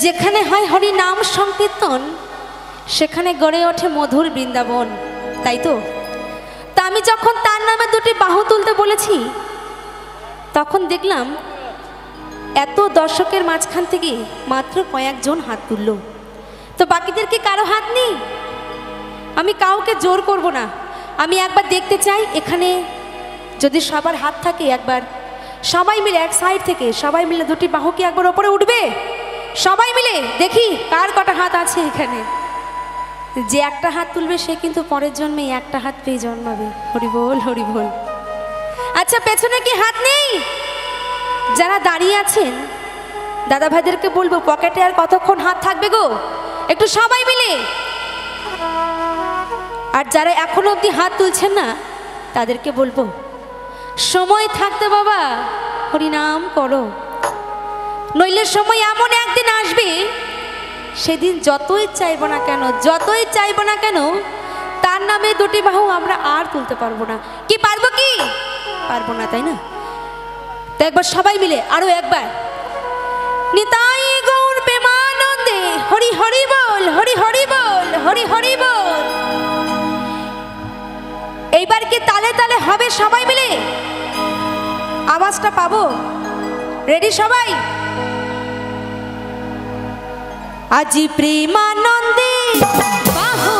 যেখানে হয় হরি নাম সংকীর্তন সেখানে গড়ে ওঠে মধুর বৃন্দাবন, তাই তো? তা আমি যখন তার নামে দুটি বাহু তুলতে বলেছি তখন দেখলাম এত দর্শকের মাঝখান থেকে মাত্র কয়েকজন হাত তুলল। তো বাকিদের কি কারো হাত নেই? আমি কাউকে জোর করব না, আমি একবার দেখতে চাই এখানে যদি সবার হাত থাকে একবার সবাই মিলে এক সাইড থেকে সবাই মিলে দুটি বাহু কি একবার ওপরে উঠবে? সবাই মিলে দেখি কার কটা হাত আছে এখানে। যে একটা হাত তুলবে সে কিন্তু পরের জন্মে একটা হাত পেয়ে জন্মাবে। হরি বল হরি বল। আচ্ছা, পেছনে কি হাত নেই? যারা দাঁড়িয়ে আছেন দাদা ভাইদেরকে বলবো পকেটে আর কতক্ষণ হাত থাকবে গো, একটু সবাই মিলে। আর যারা এখনো অবধি হাত তুলছেন না তাদেরকে বলবো সময় থাকতে বাবা হরিনাম করো, নইলে সময় এমন একদিন আসবে সেদিন যতই চাইব না কেন তার নামে দুটি বাহু আমরা আর তুলতে পারবো না। কি পারবো? কি পারবো না, তাই না? তো একবার সবাই মিলে আরো একবার নিতাই গৌর প্রেমানন্দে হরি হরি বল, হরি হরি বল, হরি হরি বল। এইবার কি তালে তালে হবে? সবাই মিলে আওয়াজটা পাবো? রেডি সবাই? আজি প্রেমানন্দে বাহু